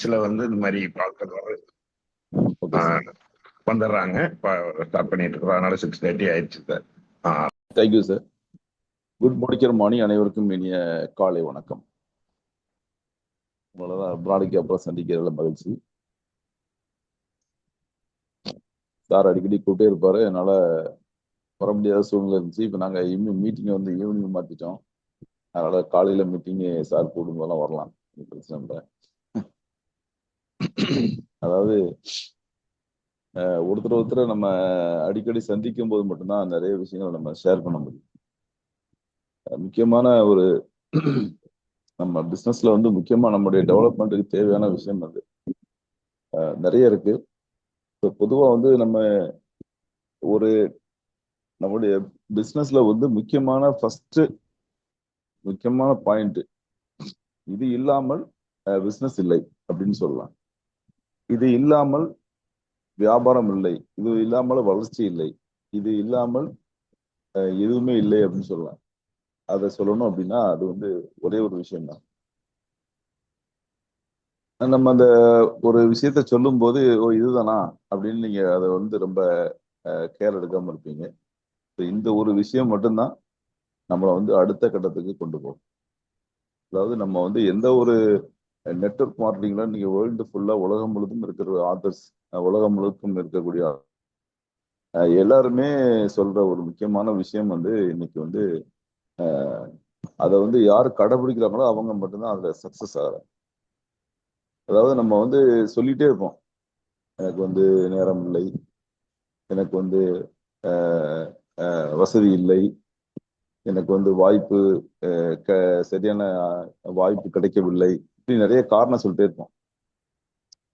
சில இந்த மாதிரி பார்க்கறது வந்துடுறாங்க. ஸ்டார்ட் பண்ணிட்டு இருக்கோம். அதனால 6:30 ஆயிடுச்சு sir. Thank you sir. Good morning மணி அனைவருக்கும் இனிய காலை வணக்கம். உங்களதான் பிராடிக்கு அப்புறம் சந்திக்கிறதுல மகிழ்ச்சி. சார் அடிக்கடி கூப்பிட்டே இருப்பாரு, என்னால வர முடியாத சூழ்நிலை இருந்துச்சு. இப்போ நாங்கள் மீட்டிங்கை ஈவினிங் மாற்றிட்டோம். அதனால காலையில மீட்டிங்கு சார் கூடும்போதெல்லாம் வரலாம், பிரச்சனை இல்லை. அதாவது ஒருத்தர் நம்ம அடிக்கடி சந்திக்கும் போது மட்டும்தான் நிறைய விஷயங்கள் நம்ம ஷேர் பண்ண முடியும். முக்கியமான ஒரு நம்ம பிஸ்னஸ்ல முக்கியமா நம்முடைய டெவலப்மெண்ட்டுக்கு தேவையான விஷயம் நிறைய இருக்கு. பொதுவா நம்ம ஒரு நம்முடைய பிஸ்னஸ்ல முக்கியமான பாயிண்ட், இது இல்லாமல் பிஸ்னஸ் இல்லை அப்படின்னு சொல்லலாம். இது இல்லாமல் வியாபாரம் இல்லை, இது இல்லாமல் வளர்ச்சி இல்லை, இது இல்லாமல் எதுவுமே இல்லை அப்படின்னு சொல்லலாம். அதை சொல்லணும் அப்படின்னா அது ஒரே ஒரு விஷயம்தான். நம்ம அந்த ஒரு விஷயத்த சொல்லும் போது இதுதானா அப்படின்னு நீங்க அதை ரொம்ப கேர் எடுக்காம இருப்பீங்க. இந்த ஒரு விஷயம் மட்டும்தான் நம்மளை அடுத்த கட்டத்துக்கு கொண்டு போகும். அதாவது நம்ம எந்த ஒரு நெட்வொர்க் மார்க்கெட்டிங்ல நீங்க வேர்ல்டு ஃபுல்லா உலகம் முழுதும் இருக்கிற ஆதர்ஸ், உலகம் முழுக்கும் இருக்கக்கூடிய எல்லாருமே சொல்ற ஒரு முக்கியமான விஷயம் இன்னைக்கு அதை யாரு கடைபிடிக்கிறாங்களோ அவங்க மட்டும்தான் அதுல சக்சஸ் ஆகிறாங்க. அதாவது நம்ம சொல்லிட்டே இருப்போம், எனக்கு நேரம் இல்லை, எனக்கு வசதி இல்லை, எனக்கு வாய்ப்பு சரியான வாய்ப்பு கிடைக்கவில்லை, இப்படி நிறைய காரணம் சொல்லிட்டே இருப்போம்.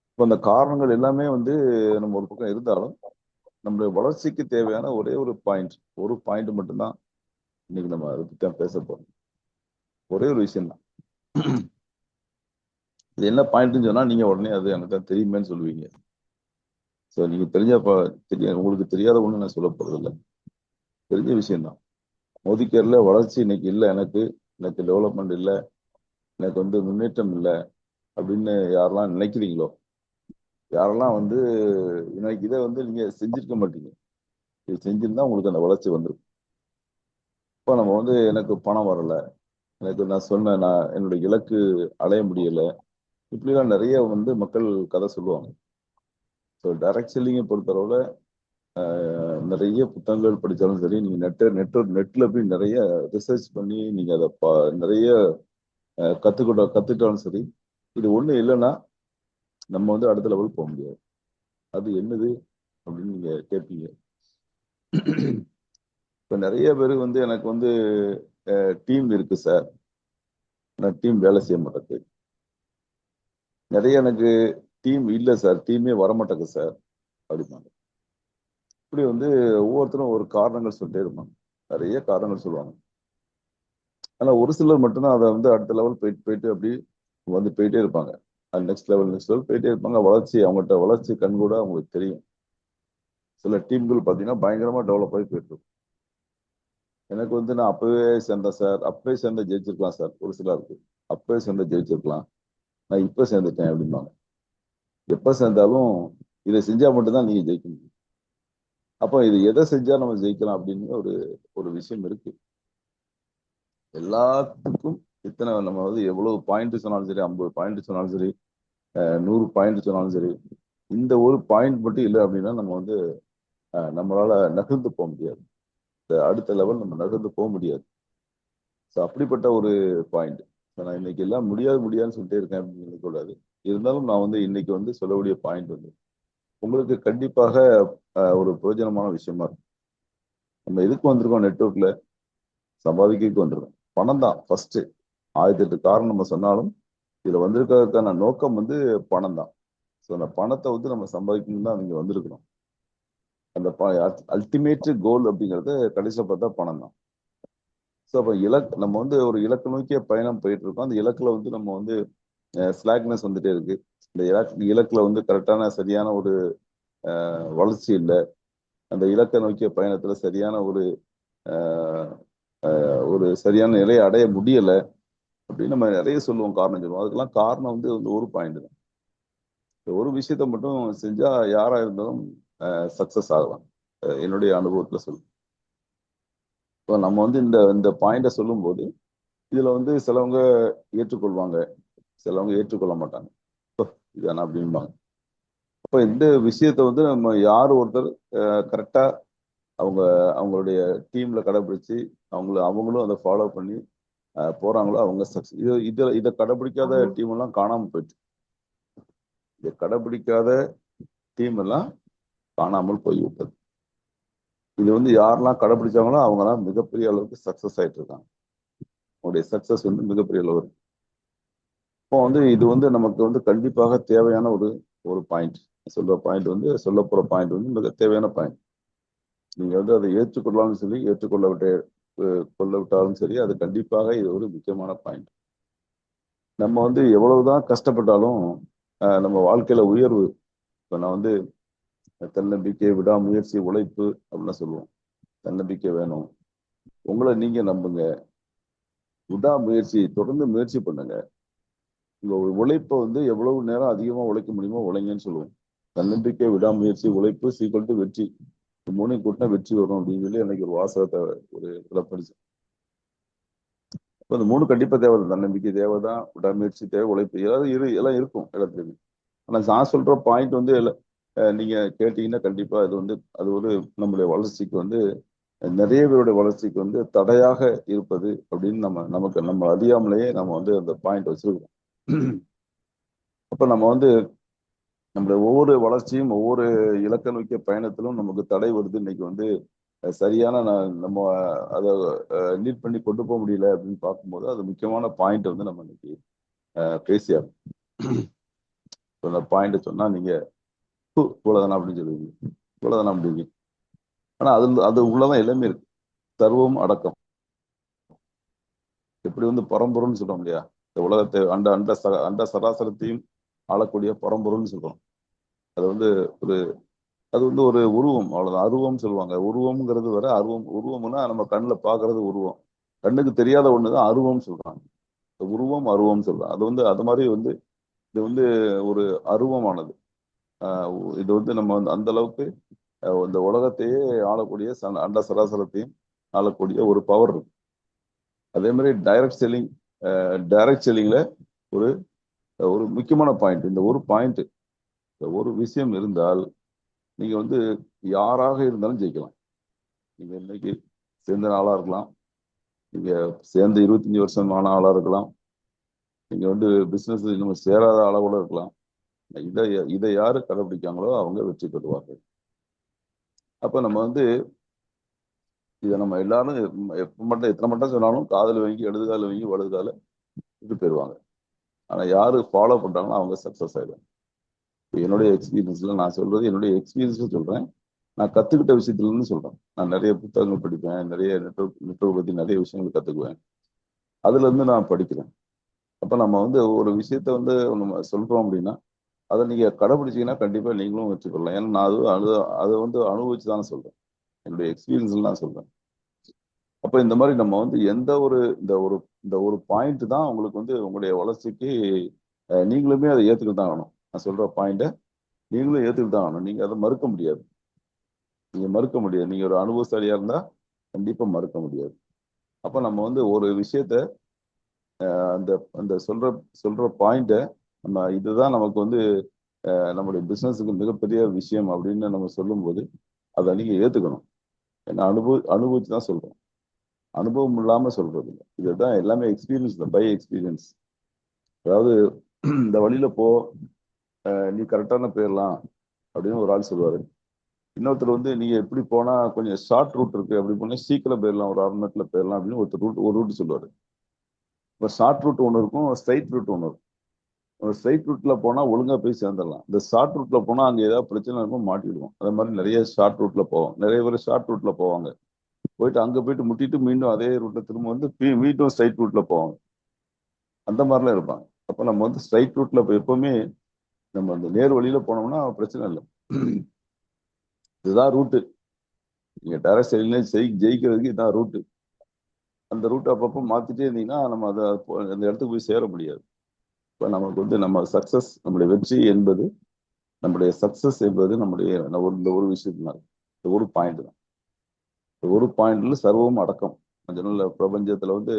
இப்போ அந்த காரணங்கள் எல்லாமே நம்ம ஒரு பக்கம் இருந்தாலும் நம்மளுடைய வளர்ச்சிக்கு தேவையான ஒரே ஒரு பாயிண்ட் மட்டும்தான் இன்னைக்கு நம்ம அதை பற்றி பேச போறோம். ஒரே ஒரு விஷயம்தான். இது என்ன பாயிண்ட்னு சொன்னா நீங்க உடனே அது எனக்கு தான் தெரியுமேன்னு சொல்லுவீங்க. ஸோ நீங்க உங்களுக்கு தெரியாத ஒண்ணு நான் சொல்ல போறது இல்லை, தெரிஞ்ச விஷயம்தான். மோதிக்கேர்ல வளர்ச்சி இன்னைக்கு இல்லை, எனக்கு டெவலப்மெண்ட் இல்லை, எனக்கு முன்னேற்றம் இல்லை அப்படின்னு யாரெல்லாம் நினைக்கிறீங்களோ, யாரெல்லாம் இன்னைக்கு இதை நீங்க செஞ்சிருக்க மாட்டீங்க. இது செஞ்சிருந்தா உங்களுக்கு அந்த வளர்ச்சி வந்துடும். இப்போ நம்ம எனக்கு பணம் வரல, எனக்கு நான் என்னுடைய இலக்கு அடைய முடியலை, இப்படிலாம் நிறைய மக்கள் கதை சொல்லுவாங்க. ஸோ டைரக்ட் செல்லிங்கை பொறுத்தளவுல நிறைய புத்தகங்கள் படித்தாலும் சரி, நீங்க நெட்ல போய் நிறைய ரிசர்ச் பண்ணி நீங்க அதை நிறைய கத்துக்கிட்டாலும் சரி, இது ஒண்ணு இல்லைன்னா நம்ம அடுத்த லெவல் போக முடியாது. அது என்னது அப்படின்னு நீங்க கேட்பீங்க. இப்ப நிறைய பேர் எனக்கு டீம் இருக்கு சார், நான் டீம் வேலை செய்ய மாட்டேங்குது. நிறைய எனக்கு டீம் இல்லை சார், டீமே வரமாட்டேங்க சார் அப்படிம்பாங்க. இப்படி ஒவ்வொருத்தரும் ஒரு காரணங்கள் சொல்லிட்டே இருப்பாங்க, நிறைய காரணங்கள் சொல்லுவாங்க. ஆனா ஒரு சிலர் மட்டும்தான் அதை அடுத்த லெவல் போயிட்டு அப்படி போயிட்டே இருப்பாங்க. நெக்ஸ்ட் லெவல் போயிட்டே இருப்பாங்க. அவங்கள்ட்ட வளர்ச்சி கண்கூட அவங்களுக்கு தெரியும். சில டீம்கள் பார்த்தீங்கன்னா பயங்கரமா டெவலப் ஆகி போயிட்டு இருக்கும். எனக்கு நான் அப்பவே சேர்ந்தேன் சார், அப்பவே சேர்ந்த ஜெயிச்சிருக்கலாம் சார். ஒரு சிலருக்கு அப்பவே சேர்ந்த ஜெயிச்சிருக்கலாம், நான் இப்ப சேர்ந்துட்டேன் அப்படிம்பாங்க. எப்ப சேர்ந்தாலும் இதை செஞ்சா மட்டும்தான் நீங்க ஜெயிக்க முடியும். அப்போ இது எதை செஞ்சா நம்ம ஜெயிக்கலாம் அப்படின்னு ஒரு விஷயம் இருக்கு. எல்லாத்துக்கும் இத்தனை நம்ம எவ்வளவு பாயிண்ட் சொன்னாலும் சரி, 50 பாயிண்ட் சொன்னாலும் சரி, 100 பாயிண்ட் சொன்னாலும் சரி, இந்த ஒரு பாயிண்ட் மட்டும் இல்லை அப்படின்னா நம்ம நம்மளால நகர்ந்து போக முடியாது. அடுத்த லெவல் நம்ம நகர்ந்து போக முடியாது. ஸோ அப்படிப்பட்ட ஒரு பாயிண்ட். நான் இன்னைக்கு எல்லாம் முடியாதுன்னு சொல்லிட்டே இருக்கேன் அப்படின்னு நினைக்கக்கூடாது. இருந்தாலும் நான் இன்னைக்கு சொல்லக்கூடிய பாயிண்ட் உங்களுக்கு கண்டிப்பாக ஒரு பிரயோஜனமான விஷயமா இருக்கும். நம்ம எதுக்கு வந்திருக்கோம்? நெட்வொர்க்ல சம்பாதிக்கிறதுக்கு வந்திருக்கோம். பணம் தான் ஃபர்ஸ்ட். 1008 காரணம் நம்ம சொன்னாலும் இதுல வந்திருக்கிறதுக்கான நோக்கம் பணம் தான். ஸோ அந்த பணத்தை நம்ம சம்பாதிக்கணும் தான் நீங்க வந்திருக்கிறோம். அந்த அல்டிமேட் கோல் அப்படிங்கிறது கடைசியில் பார்த்தா பணம் தான். ஸோ அப்போ நம்ம ஒரு இலக்கு நோக்கிய பயணம் போயிட்டு இருக்கோம். அந்த இலக்குல நம்ம ஸ்லாக்னஸ் வந்துட்டே இருக்கு. இந்த இலக்குல கரெக்டான சரியான ஒரு வளர்ச்சி இல்லை. அந்த இலக்கை நோக்கிய பயணத்துல சரியான ஒரு சரியான நிலையை அடைய முடியலை அப்படின்னு நம்ம நிறைய சொல்லுவோம், காரணம் சொல்லுவோம். அதுக்கெல்லாம் காரணம் ஒரு பாயிண்ட் தான். ஒரு விஷயத்த மட்டும் செஞ்சா யாரா இருந்தாலும் சக்சஸ் ஆகலாம். என்னுடைய அனுபவத்துல சொல்லுவேன். இப்போ நம்ம வந்து இந்த இந்த பாயிண்ட சொல்லும்போது இதுல வந்து சிலவங்க ஏற்றுக்கொள்வாங்க, சிலவங்க ஏற்றுக்கொள்ள மாட்டாங்க. இதானா அப்படிம்பாங்க. அப்ப இந்த விஷயத்த வந்து நம்ம யார் ஒருத்தர் கரெக்டா அவங்க அவங்களுடைய டீம்ல கடைபிடிச்சு அவங்களும் அதை ஃபாலோ பண்ணி போறாங்களோ அவங்க சக்சஸ். இதை கடைபிடிக்காத டீம் எல்லாம் காணாம போயிடுச்சு. இதை கடைபிடிக்காத டீம் எல்லாம் காணாமல் போய்விட்டது. இது வந்து யாரெல்லாம் கடைபிடிச்சாங்களோ அவங்கலாம் மிகப்பெரிய அளவுக்கு சக்சஸ் ஆயிட்டு இருக்காங்க. அவங்களுடைய சக்சஸ் வந்து மிகப்பெரிய அளவு. இப்போ வந்து இது வந்து நமக்கு வந்து கண்டிப்பாக தேவையான ஒரு ஒரு பாயிண்ட். சொல்ல போற பாயிண்ட் வந்து மிக தேவையான பாயிண்ட். நீங்க வந்து அதை ஏற்றுக்கொள்ளாலும் சரி, கொள்ள விட்டாலும் சரி, அது கண்டிப்பாக இது ஒரு முக்கியமான பாயிண்ட். நம்ம வந்து எவ்வளவுதான் கஷ்டப்பட்டாலும் நம்ம வாழ்க்கையில உயர்வு, இப்போ நான் வந்து தன்னம்பிக்கை, விடாமுயற்சி, உழைப்பு அப்படின்னு சொல்லுவோம். தன்னம்பிக்கை வேணும், உங்களை நீங்க நம்புங்க, விடாமுயற்சி, தொடர்ந்து முயற்சி பண்ணுங்க. உங்க உழைப்பை வந்து எவ்வளவு நேரம் அதிகமா உழைக்க முடியுமோ உழைங்கன்னு சொல்லுவோம். தன்னம்பிக்கை, விடாமுயற்சி, உழைப்பு சீக்வல் டு வெற்றி. மூணையும் கூட்டினா வெற்றி வரும் அப்படின்னு சொல்லி எனக்கு ஒரு வாசகத்தை ஒரு இதில் படிச்சேன். இப்போ இந்த 3 கண்டிப்பா தேவை. தன்னம்பிக்கை தேவைதான், விடாமுயற்சி தேவை, உழைப்பு எல்லாம் இருக்கும் இடத்துலையுமே. ஆனா நான் சொல்ற பாயிண்ட் வந்து நீங்க கேட்டீங்கன்னா கண்டிப்பா அது ஒரு நம்மளுடைய வளர்ச்சிக்கு வந்து நிறைய பேருடைய வளர்ச்சிக்கு வந்து தடையாக இருப்பது அப்படின்னு நம்ம அறியாமலேயே நம்ம வந்து அந்த பாயிண்ட் வச்சிருக்கோம். அப்ப நம்ம வந்து நம்மளுடைய ஒவ்வொரு வளர்ச்சியும் ஒவ்வொரு இலக்க நோக்கிய பயணத்திலும் நமக்கு தடை வருது. இன்னைக்கு வந்து சரியான நம்ம அதை லீட் பண்ணி கொண்டு போக முடியல அப்படின்னு பார்க்கும்போது அது முக்கியமான பாயிண்ட் வந்து நம்ம இன்னைக்கு பேசியாகும். அந்த பாயிண்ட் சொன்னா நீங்க இவ்வளவுதானா அப்படின்னு சொல்லுவீங்க, இவ்வளவுதானா அப்படிங்க. ஆனா அது உள்ளதான் எல்லாமே இருக்கு. சர்வம் அடக்கம். எப்படி வந்து பரம்பொருள்னு சொல்றோம் இல்லையா, இந்த உலகத்தை அண்ட சராசரத்தையும் ஆளக்கூடிய பரம்பொருள்னு சொல்றோம். அது வந்து ஒரு ஒரு உருவம், அவ்வளவுதான். அருவம் சொல்லுவாங்க. உருவம்ங்கிறது வர உருவம்னா நம்ம கண்ணுல பாக்குறது உருவம். கண்ணுக்கு தெரியாத ஒண்ணுதான் அருவம் சொல்றாங்க. அருவம் சொல்றாங்க. அது வந்து அது மாதிரி வந்து இது வந்து ஒரு அருவமானது. இது வந்து நம்ம வந்து அந்த அளவுக்கு இந்த உலகத்தையே ஆளக்கூடிய அண்ட சராசரத்தையும் ஆளக்கூடிய ஒரு பவர் இருக்கு. அதே மாதிரி டைரக்ட் செல்லிங்ல ஒரு ஒரு முக்கியமான பாயிண்ட். இந்த ஒரு பாயிண்ட், ஒரு விஷயம் இருந்தால் நீங்க வந்து யாராக இருந்தாலும் ஜெயிக்கலாம். நீங்க இன்னைக்கு சேர்ந்த ஆளா இருக்கலாம், நீங்க சேர்ந்த 25 வருஷம் ஆன ஆளா இருக்கலாம், நீங்க வந்து பிசினஸ் இன்னும் சேராத அளவுல இருக்கலாம். இதை இதை யாரு கடைபிடிக்காங்களோ அவங்க வெற்றி பெறுவார்கள். அப்ப நம்ம வந்து இதை நம்ம எல்லாரும் எத்தனை மட்டும் சொன்னாலும் காதல் வாங்கி எழுதுகால வாங்கி வலதுகால இது பெறுவாங்க. ஆனா யாரு ஃபாலோ பண்றாங்களோ அவங்க சக்சஸ் ஆயிடுவாங்க. என்னுடைய எக்ஸ்பீரியன்ஸ்ல நான் சொல்றது, என்னுடைய எக்ஸ்பீரியன்ஸ்ல சொல்றேன். நான் கத்துக்கிட்ட விஷயத்துல இருந்து சொல்றேன். நான் நிறைய புத்தகங்கள் படிப்பேன், நிறைய நெட்வொர்க் பத்தி நிறைய விஷயங்கள் கத்துக்குவேன். அதுல இருந்து நான் படிக்கிறேன். அப்ப நம்ம வந்து ஒரு விஷயத்த வந்து நம்ம சொல்றோம் அப்படின்னா அதை நீங்க கடைபிடிச்சீங்கன்னா கண்டிப்பா நீங்களும் வெற்றி பெறலாம். ஏன்னா நான் அதை வந்து அனுபவிச்சு தானே சொல்றேன். என்னுடைய எக்ஸ்பீரியன்ஸ்ல நான் சொல்றேன். அப்ப இந்த மாதிரி நம்ம வந்து இந்த ஒரு பாயிண்ட் தான் உங்களுக்கு வந்து உங்களுடைய வளர்ச்சிக்கு நீங்களுமே அதை ஏத்துக்கிட்டு தான் ஆகணும். நான் சொல்ற பாயிண்ட நீங்களும் ஏத்துக்கிட்டு தான் ஆகணும். நீங்க அதை மறுக்க முடியாது. நீங்க ஒரு அனுபவசாலியா இருந்தா கண்டிப்பா மறுக்க முடியாது. அப்ப நம்ம வந்து ஒரு விஷயத்த அந்த அந்த சொல்ற பாயிண்ட நம்ம இதுதான் நமக்கு வந்து நம்முடைய பிசினஸுக்கு மிகப்பெரிய விஷயம் அப்படின்னு நம்ம சொல்லும்போது அதை நீங்க ஏத்துக்கணும். ஏன்னா அனுபவிச்சு தான் சொல்றோம். அனுபவம் இல்லாம சொல்றது இல்லை. இதுதான் எல்லாமே எக்ஸ்பீரியன்ஸ் தான், பை எக்ஸ்பீரியன்ஸ். அதாவது இந்த வழியில போ, நீ கரெக்டான போயிடலாம் அப்படின்னு ஒரு ஆள் சொல்லுவாரு. இன்னொருத்தர் வந்து நீங்க எப்படி போனா கொஞ்சம் ஷார்ட் ரூட் இருக்கு, அப்படி போனா சீக்கிரம் போயிடலாம், ஒரு 1/2 மணி நேரத்துல போயிடலாம் அப்படின்னு ஒரு ரூட் சொல்லுவாரு. இப்போ ஷார்ட் ரூட் ஒன்று இருக்கும், ஸ்ட்ரைட் ரூட் ஒன்று இருக்கும். ஸ்ட்ரைட் ரூட்ல போனா ஒழுங்கா போய் சேர்ந்துடலாம். இந்த ஷார்ட் ரூட்ல போனா அங்க ஏதாவது பிரச்சனை இருக்கும், மாட்டிடுவோம். அதே மாதிரி நிறைய ஷார்ட் ரூட்ல போவோம். நிறைய பேர் ஷார்ட் ரூட்ல போவாங்க, போயிட்டு அங்க போயிட்டு முட்டிட்டு மீண்டும் அதே ரூட்ல திரும்ப வந்து மீண்டும் ஸ்ட்ரைட் ரூட்ல போவாங்க. அந்த மாதிரிலாம் இருப்பாங்க. அப்ப நம்ம வந்து ஸ்ட்ரைட் ரூட்ல எப்பவுமே நம்ம அந்த நேர் வழியில போனோம்னா பிரச்சனை இல்லை. இதுதான் ரூட்டு. நீங்க டைரக்ட் ஜெயிக்கிறதுக்கு இதுதான் ரூட்டு. அந்த ரூட்டை அப்பப்போ மாத்திட்டே இருந்தீங்கன்னா நம்ம அந்த இடத்துக்கு போய் சேர முடியாது. இப்ப நமக்கு வந்து நம்ம சக்சஸ், நம்மளுடைய வெற்றி என்பது நம்முடைய சக்சஸ் என்பது நம்முடைய இந்த ஒரு விஷயத்தினால இந்த ஒரு பாயிண்ட் தான். இந்த ஒரு பாயிண்ட்ல சர்வமும் அடக்கம். அதனால பிரபஞ்சத்துல வந்து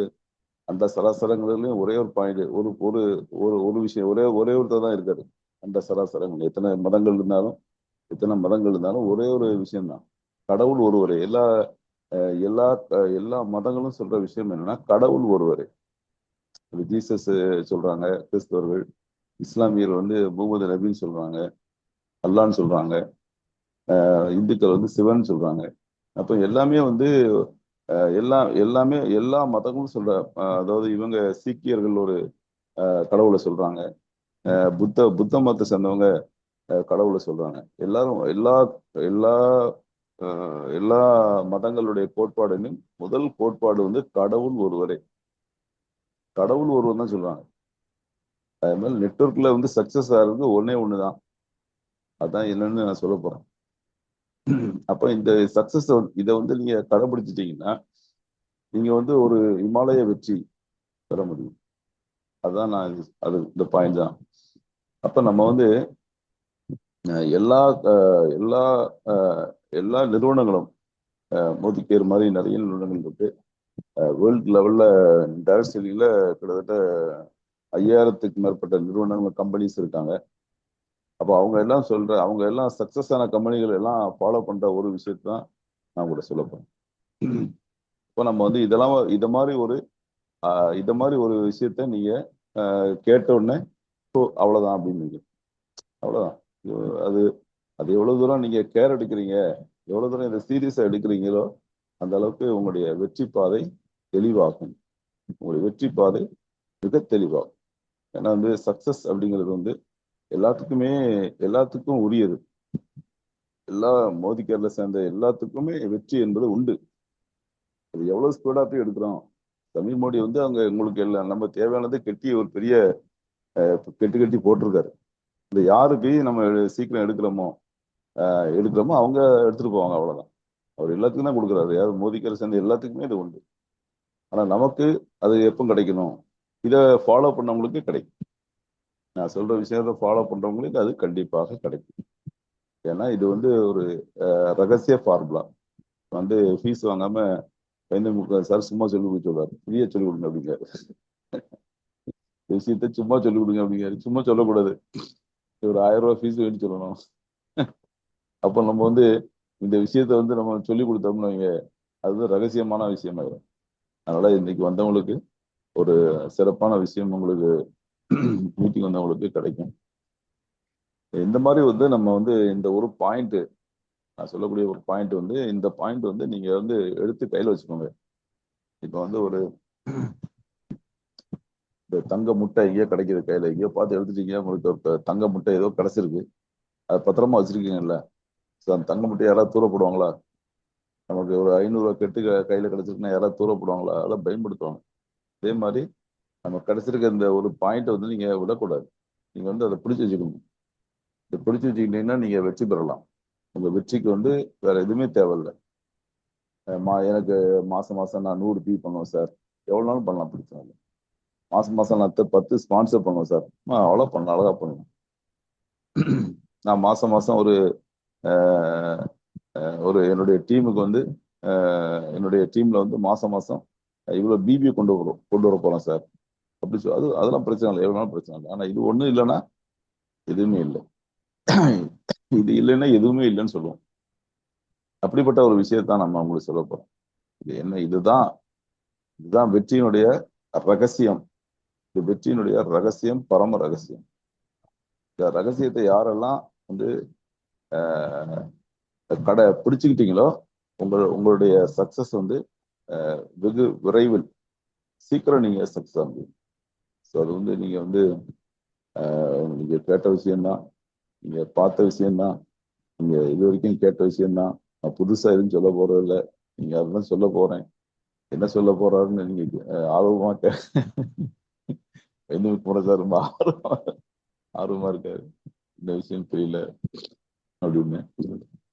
அந்த சராசரங்களிலும் ஒரே ஒரு பாயிண்ட், ஒரு ஒரு ஒரு ஒரு விஷயம், ஒரே ஒரே ஒருத்தர் தான் இருக்காரு. அந்த சராசரங்கள் எத்தனை மதங்கள் இருந்தாலும் ஒரே ஒரு விஷயம் தான். கடவுள் ஒருவரே. எல்லா எல்லா மதங்களும் சொல்ற விஷயம் என்னன்னா கடவுள் ஒருவரே. ஜீசஸ் சொல்றாங்க கிறிஸ்தவர்கள், இஸ்லாமியர் வந்து முகமது நபின்னு சொல்றாங்க, அல்லான்னு சொல்றாங்க, இந்துக்கள் வந்து சிவன் சொல்றாங்க. அப்ப எல்லாமே வந்து எல்லாமே எல்லா மதங்களும் சொல்ற, அதாவது இவங்க சீக்கியர்கள் ஒரு கடவுளை சொல்றாங்க, புத்த மதத்தை சேர்ந்தவங்க கடவுளை சொல்றாங்க. எல்லாரும் எல்லா எல்லா மதங்களுடைய கோட்பாடுன்னு முதல் கோட்பாடு வந்து கடவுள் ஒருவரே. கடவுள் ஒருவர் தான் சொல்றாங்க. அது மாதிரி நெட்வொர்க்ல வந்து சக்சஸ் ஆகிறது ஒன்னே ஒண்ணுதான். அதான் என்னன்னு நான் சொல்ல போறேன். அப்ப இந்த சக்சஸ் இதை வந்து நீங்க கடைபிடிச்சிட்டீங்கன்னா நீங்க வந்து ஒரு இமாலய வெற்றி பெற முடியும். அதுதான் நான் அது இந்த பாயிண்ட் தான். அப்ப நம்ம வந்து எல்லா எல்லா எல்லா நிறுவனங்களும் மோதி கேர் மாதிரி நிறைய நிறுவனங்கள் இருக்கு. வேர்ல்ட் லெவல்ல டைரக்ட் செல்லிங்ல கிட்டத்தட்ட 5000த்துக்கு மேற்பட்ட நிறுவனங்கள் கம்பெனிஸ் இருக்காங்க. அப்போ அவங்க எல்லாம் சக்சஸ் ஆன கம்பெனிகள் எல்லாம் ஃபாலோ பண்ற ஒரு விஷயத்தை தான் நான் கூட சொல்ல போறேன். இப்போ நம்ம வந்து இத மாதிரி ஒரு விஷயத்த நீங்க கேட்ட உடனே அவ்வளவுதான் அப்படின்னு அவ்வளவுதான். அது அது எவ்வளவு தூரம் நீங்க கேர் எடுக்கிறீங்க, எவ்வளவு தூரம் இதை சீரியஸா எடுக்கிறீங்களோ அந்த அளவுக்கு உங்களுடைய வெற்றி பாதை தெளிவாகும். உங்களுடைய வெற்றி பாதை மிக தெளிவாகும். ஏன்னா வந்து சக்சஸ் அப்படிங்கிறது வந்து எல்லாத்துக்கும் உரியது. எல்லா மோதிக்கேர்ல சேர்ந்த எல்லாத்துக்குமே வெற்றி என்பது உண்டு. அது எவ்வளவு ஸ்பீடா போய் எடுக்கிறோம். தமிழ் மோடி வந்து அவங்க உங்களுக்கு எல்லாம் நம்ம தேவையானதை கெட்டி ஒரு பெரிய கெட்டி போட்டிருக்காரு. இந்த யாருக்கு நம்ம சீக்கிரம் எடுக்கிறோமோ அவங்க எடுத்துட்டு போவாங்க, அவ்வளவுதான். அவர் எல்லாத்துக்கும் தான் கொடுக்குறாரு. யாரும் மோதிக்கரை சேர்ந்த எல்லாத்துக்குமே இது உண்டு. ஆனா நமக்கு அது எப்போ கிடைக்கணும், இதை ஃபாலோ பண்ணவங்களுக்கு கிடைக்கும். நான் சொல்ற விஷயத்தை ஃபாலோ பண்றவங்களுக்கு அது கண்டிப்பாக கிடைக்கும். ஏன்னா இது வந்து ஒரு ரகசிய ஃபார்முலா. வந்து ஃபீஸ் வாங்காம சார் சும்மா சொல்லி கொடுக்க சொல்றாரு, ஃப்ரீயா சொல்லி கொடுங்க அப்படிங்காரு. விஷயத்த சும்மா சொல்லி கொடுங்க அப்படிங்காரு. சும்மா சொல்லக்கூடாது, ஒரு 1000 ரூபாய் ஃபீஸ் வேண்டி சொல்லணும். அப்போ நம்ம வந்து இந்த விஷயத்த வந்து நம்ம சொல்லி கொடுத்தோம்னு வைங்க, அது ரகசியமான விஷயமாயிடும். அதனால இன்னைக்கு வந்தவங்களுக்கு ஒரு சிறப்பான விஷயம் உங்களுக்கு மீட்டிங் வந்தவங்களுக்கு கிடைக்கும். இந்த மாதிரி வந்து நம்ம வந்து இந்த ஒரு பாயிண்ட், நான் சொல்லக்கூடிய ஒரு பாயிண்ட் வந்து, இந்த பாயிண்ட் வந்து நீங்க வந்து எடுத்து கையில வச்சுக்கோங்க. இப்ப வந்து ஒரு தங்க முட்டை எங்கேயோ கிடைக்குது, கையில எங்கேயோ பார்த்து எடுத்துட்டீங்க, உங்களுக்கு தங்க முட்டை ஏதோ கிடைச்சிருக்கு, அது பத்திரமா வச்சிருக்கீங்கல்ல. அந்த தங்க முட்டை யாராவது தூர போடுவாங்களா? நமக்கு ஒரு 500 ரூபாய் கெட்டு கையில கிடைச்சிருக்குன்னா யாராவது தூர போடுவாங்களா? அதெல்லாம் பயன்படுத்துவாங்க. அதே மாதிரி நம்ம கிடைச்சிருக்க இந்த ஒரு பாயிண்ட் வந்து நீங்க விடக்கூடாது. நீங்க வந்து அதை பிடிச்சி வச்சுக்கணும். இதை பிடிச்சி வச்சுக்கிட்டீங்கன்னா நீங்க வெற்றி பெறலாம். உங்க வெற்றிக்கு வந்து வேற எதுவுமே தேவையில்லை. எனக்கு மாசம் மாசம் நான் 100 பீ பண்ணுவேன் சார், எவ்வளவு நாளும் பண்ணலாம், பிரச்சனை இல்லை. மாசம் மாசம் நான் 10 ஸ்பான்சர் பண்ணுவேன் சார், அவ்வளோ பண்ணலாம், அழகா பண்ணுவேன். நான் மாசம் மாசம் ஒரு என்னுடைய டீமுக்கு வந்து என்னுடைய டீம்ல வந்து மாசம் மாசம் இவ்வளவு பிபி கொண்டு வர போறோம் சார் அப்படி அதெல்லாம் பிரச்சனை இல்லை, எவ்வளவு நாளும் பிரச்சனை இல்லை. ஆனா இது ஒண்ணு இல்லைன்னா எதுவுமே இல்லை. இது இல்லைன்னா எதுவுமே இல்லைன்னு சொல்லுவோம். அப்படிப்பட்ட ஒரு விஷயத்தான் நம்ம உங்களுக்கு சொல்ல போறோம். இது என்ன, இதுதான் வெற்றியினுடைய ரகசியம். இது வெற்றியினுடைய ரகசியம், பரம ரகசியம். இந்த ரகசியத்தை யாரெல்லாம் வந்து பிடிச்சுக்கிட்டீங்களோ உங்களுடைய சக்சஸ் வந்து வெகு விரைவில் சீக்கிரம் நீங்க சக்சஸ் ஆக முடியும். ஸோ அது வந்து நீங்க வந்து நீங்க கேட்ட விஷயம்தான், நீங்க பார்த்த விஷயம்தான், நீங்க இது வரைக்கும் கேட்ட விஷயம்தான். நான் புதுசா எதுவும் சொல்ல போறது இல்லை. நீங்க அதெல்லாம் சொல்ல போறேன். என்ன சொல்ல போறாருன்னு நீங்க ஆர்வமா போற சார், ரொம்ப ஆர்வமா இருக்காரு. இந்த விஷயம் தெரியல அப்படின்னு.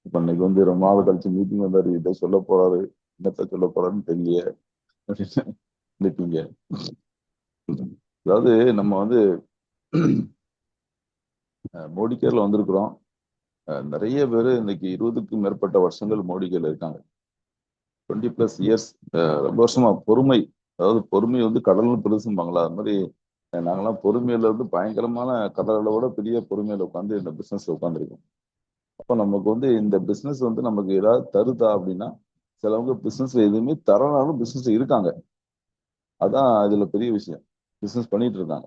இப்ப இன்னைக்கு வந்து ரொம்ப நாள் கழிச்சு மீட்டிங் வந்தாரு, இதை சொல்ல போறாரு, என்னத்த சொல்ல போறாருன்னு தெரியல நினைப்பீங்க. அதாவது நம்ம வந்து மோடி கேர்ல வந்திருக்கிறோம். நிறைய பேர் இன்னைக்கு 20க்கும் மேற்பட்ட வருஷங்கள் மோடி கேர்ல இருக்காங்க. 20+ இயர்ஸ். ரொம்ப வருஷமா பொறுமை, அதாவது பொறுமை வந்து கடலும் பெருசும்பாங்களா, அது மாதிரி நாங்கெல்லாம் பொறுமையில இருந்து பயங்கரமான கடலை விட பெரிய பொறுமையில உட்காந்து இந்த பிசினஸ்ல உட்காந்துருக்கோம். அப்போ நமக்கு வந்து இந்த பிசினஸ் வந்து நமக்கு ஏதாவது தருதா அப்படின்னா, சிலவங்க பிசினஸ்ல எதுவுமே தரனாலும் பிசினஸ்ல இருக்காங்க. அதான் இதுல பெரிய விஷயம். பிசினஸ் பண்ணிட்டு இருக்காங்க.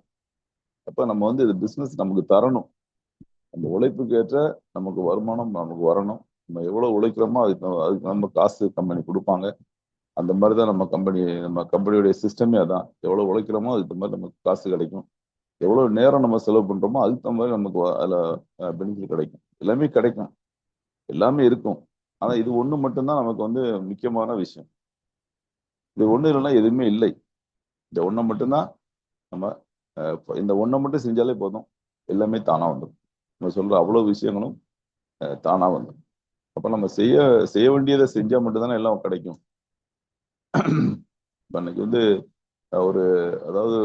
அப்ப நம்ம வந்து இது பிசினஸ் நமக்கு தரணும். அந்த உழைப்புக்கு ஏற்ற நமக்கு வருமானம் நமக்கு வரணும். நம்ம எவ்வளவு உழைக்கிறோமோ அதுக்கு நம்ம காசு கம்பெனி கொடுப்பாங்க. அந்த மாதிரி தான் நம்ம கம்பெனியுடைய சிஸ்டமே அதான். எவ்வளவு உழைக்கிறோமோ அதுக்கு மாதிரி நமக்கு காசு கிடைக்கும். எவ்வளவு நேரம் நம்ம செலவு பண்றோமோ அதுக்கு தகுந்த மாதிரி நமக்கு அதுல பெனிஃபிட் கிடைக்கும். எல்லாமே கிடைக்கும், எல்லாமே இருக்கும். ஆனா இது ஒண்ணு மட்டும்தான் நமக்கு வந்து முக்கியமான விஷயம். இது ஒண்ணு இல்லைன்னா எதுவுமே இல்லை. இந்த ஒண்ணை மட்டும்தான் நம்ம இந்த ஒண்ணை மட்டும் செஞ்சாலே போதும், எல்லாமே தானா வந்துடும். நம்ம சொல்ற அவ்வளவு விஷயங்களும் தானா வந்துடும். அப்ப நம்ம செய்ய செய்ய வேண்டியதை செஞ்சா மட்டும்தானே எல்லாம் கிடைக்கும். இப்ப அன்னைக்கு வந்து ஒரு அதாவது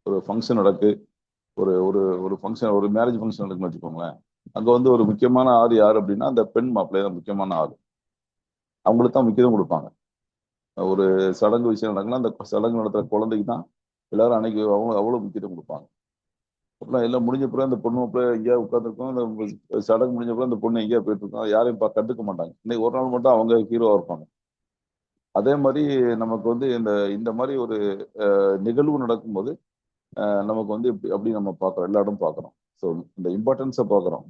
ஒரு ஃபங்க்ஷன் நடக்கு, ஒரு ஒரு ஒரு ஃபங்க்ஷன், ஒரு மேரேஜ் ஃபங்க்ஷன் நடக்குன்னு வச்சுக்கோங்களேன். அங்க வந்து ஒரு முக்கியமான ஆள் யார் அப்படின்னா அந்த பெண் மாப்பிள்ளை தான் முக்கியமான ஆள். அவங்களுக்கு தான் முக்கியத்துவம் கொடுப்பாங்க. ஒரு சடங்கு விஷயம் நடக்குன்னா அந்த சடங்கு நடத்துற குழந்தைக்கு தான் எல்லாரும் அன்னைக்கு அவங்க அவ்வளவு முக்கியத்துவம் கொடுப்பாங்க. அப்புறம் எல்லாம் முடிஞ்ச பிறகு அந்த பொண்ணு மாப்பிள்ளை எங்கேயா உட்காந்துருக்கோம், அந்த சடங்கு முடிஞ்ச பிறகு அந்த பொண்ணு எங்கேயா போயிட்டு இருக்கோம், யாரையும் கண்டுக்க மாட்டாங்க. இன்னைக்கு ஒரு நாள் மட்டும் அவங்க ஹீரோவா இருப்பாங்க. அதே மாதிரி நமக்கு வந்து இந்த இந்த மாதிரி ஒரு நிகழ்வு நடக்கும்போது நமக்கு வந்து அப்படி நம்ம பார்க்குறோம், எல்லா இடம் பார்க்குறோம். ஸோ இந்த இம்பார்ட்டன்ஸை பார்க்குறோம்.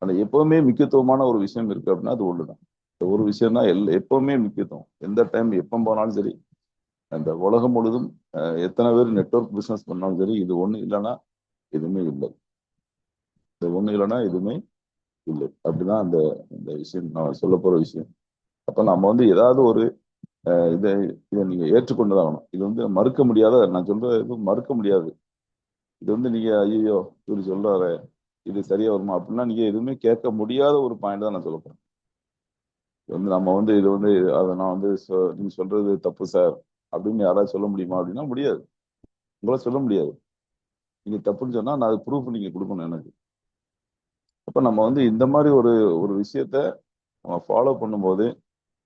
அந்த எப்பவுமே முக்கியத்துவமான ஒரு விஷயம் இருக்கு அப்படின்னா அது ஒண்ணுதான். இந்த ஒரு விஷயம் தான் எப்பவுமே முக்கியத்துவம். எந்த டைம் எப்போ போனாலும் சரி, அந்த உலகம் முழுதும் எத்தனை பேர் நெட்வொர்க் பிசினஸ் பண்ணாலும் சரி, இது ஒண்ணு இல்லைன்னா எதுவுமே இல்லை. இது ஒண்ணு இல்லைன்னா எதுவுமே இல்லை. அப்படிதான் அந்த இந்த விஷயம் நான் சொல்ல போற விஷயம். அப்ப நம்ம வந்து ஏதாவது ஒரு இதை இதை நீங்க ஏற்றுக்கொண்டுதான் ஆகணும். இது வந்து மறுக்க முடியாத, நான் சொல்றது எதுவும் மறுக்க முடியாது. இது வந்து நீங்க ஐயோ இவரு சொல்றாரு இது சரியா வருமா அப்படின்னா நீங்க எதுவுமே கேட்க முடியாத ஒரு பாயிண்ட் தான் நான் சொல்ல போறேன். வந்து நம்ம வந்து இது வந்து அதை நான் வந்து நீங்க சொல்றது தப்பு சார் அப்படின்னு யாராவது சொல்ல முடியுமா அப்படின்னா முடியாது. உங்களால சொல்ல முடியாது. நீங்க தப்புன்னு சொன்னா நான் அது ப்ரூஃப் நீங்க கொடுக்கணும் எனக்கு. அப்ப நம்ம வந்து இந்த மாதிரி ஒரு ஒரு விஷயத்த நம்ம ஃபாலோ பண்ணும்போது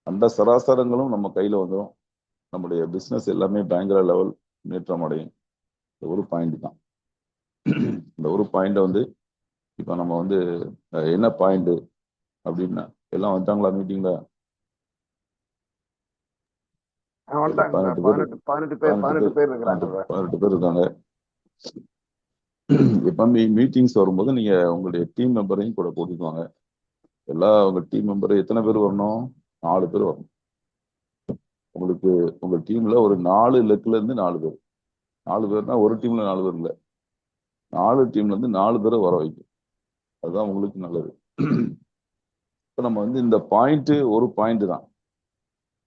அந்த சராசரங்களும் நம்ம கையில வந்துடும். நம்முடைய பிசினஸ் எல்லாமே பயங்கர லெவல் முன்னேற்றம் அடையும். இந்த ஒரு பாயிண்ட் தான். இந்த ஒரு பாயிண்ட வந்து இப்ப நம்ம வந்து என்ன பாயிண்ட் அப்படின்னா, எல்லாம் வந்தாங்களா மீட்டிங்ல? வந்துட்டாங்க சார். 18 பேர் இருக்கிறாங்க சார். 18 பேர் இருக்காங்க. எப்பவுமே மீட்டிங்ஸ் வரும்போது நீங்க உங்களுடைய டீம் மெம்பரையும் கூட கூட்டிட்டு வாங்க. உங்க டீம் மெம்பர் எத்தனை பேர் வரணும்? 4 பேர் வரணும். உங்களுக்கு உங்க டீம்ல ஒரு 4 லெக்ல இருந்து 4 பேர். 4 பேர்னா ஒரு டீம்ல 4 பேர் இல்ல, 4 டீம்ல இருந்து 4 பேரை வர வைக்கும். அதுதான் உங்களுக்கு நல்லது. இப்ப நம்ம வந்து இந்த பாயிண்ட் ஒரு பாயிண்ட் தான்.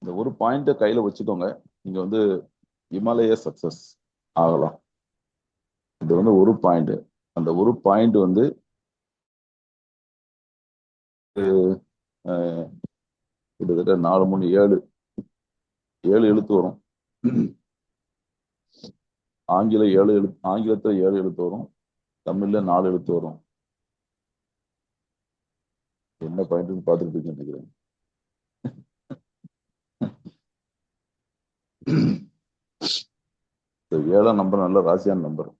இந்த ஒரு பாயிண்ட கையில வச்சுக்கோங்க. நீங்க வந்து இமாலய சக்சஸ் ஆகலாம். இது வந்து ஒரு பாயிண்ட். அந்த ஒரு பாயிண்ட் வந்து கிட்டத்தட்ட 4 3 7 எழுத்து வரும். ஆங்கிலத்துல 7 எழுத்து வரும், தமிழ்ல 4 எழுத்து வரும். என்ன பாயிண்ட் பார்த்துட்டு நினைக்கிறேன். இந்த 7ஆம் நம்பர் நல்ல ராசியான நம்பர்.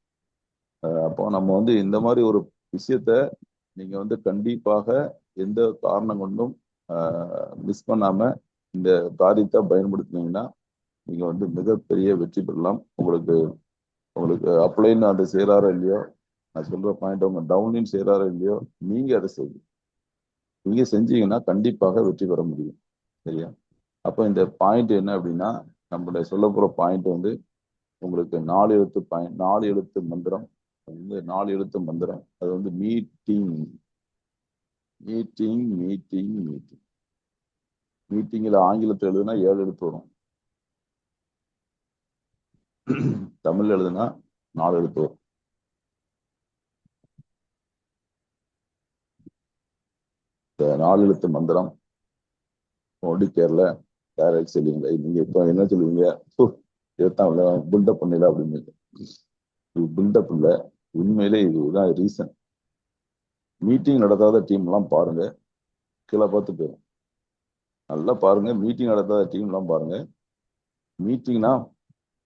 அப்போ நம்ம வந்து இந்த மாதிரி ஒரு விஷயத்த நீங்க வந்து கண்டிப்பாக எந்த காரணம் கொண்டும் மிஸ் பண்ணாம இந்த காரியத்தை பயன்படுத்தினீங்கன்னா நீங்க வந்து மிகப்பெரிய வெற்றி பெறலாம். உங்களுக்கு அப்ளைன்னு அதை செய்யறாரோ இல்லையோ, நான் சொல்ற பாயிண்ட் அவங்க டவுன்லைன் செய்யறாரோ இல்லையோ, நீங்க அதை செய்யுங்க. நீங்க செஞ்சீங்கன்னா கண்டிப்பாக வெற்றி பெற முடியும். சரியா? அப்போ இந்த பாயிண்ட் என்ன அப்படின்னா, நம்மளுடைய சொல்ல போற பாயிண்ட் வந்து உங்களுக்கு 4 எழுத்து பாயிண்ட், 4 எழுத்து மந்திரம். வந்து 4 எழுத்து மந்திரம். அது வந்து மீட்டிங் மீட்டிங் மீட்டிங் மீட்டிங். மீட்டிங்ல ஆங்கிலத்தில் எழுதுனா 7 எழுத்து வரும், தமிழ் எழுதுனா 4 எழுத்து வரும். இந்த 4 எழுத்து மந்திரம் மோடி கேர்ல டைரக்ட் சொல்லுவீங்க. நீங்க இப்ப என்ன சொல்லுவீங்க? இதைத்தான் பில்டப் பண்ணல அப்படின்னு. பில்டப் இல்லை, உண்மையிலே இதுதான் ரீசன். மீட்டிங் நடத்தாத டீம் எல்லாம் பாருங்க, கீழே பார்த்து போயிடும். நல்லா பாருங்க, மீட்டிங் நடத்தாத டீம் எல்லாம் பாருங்க. மீட்டிங்னா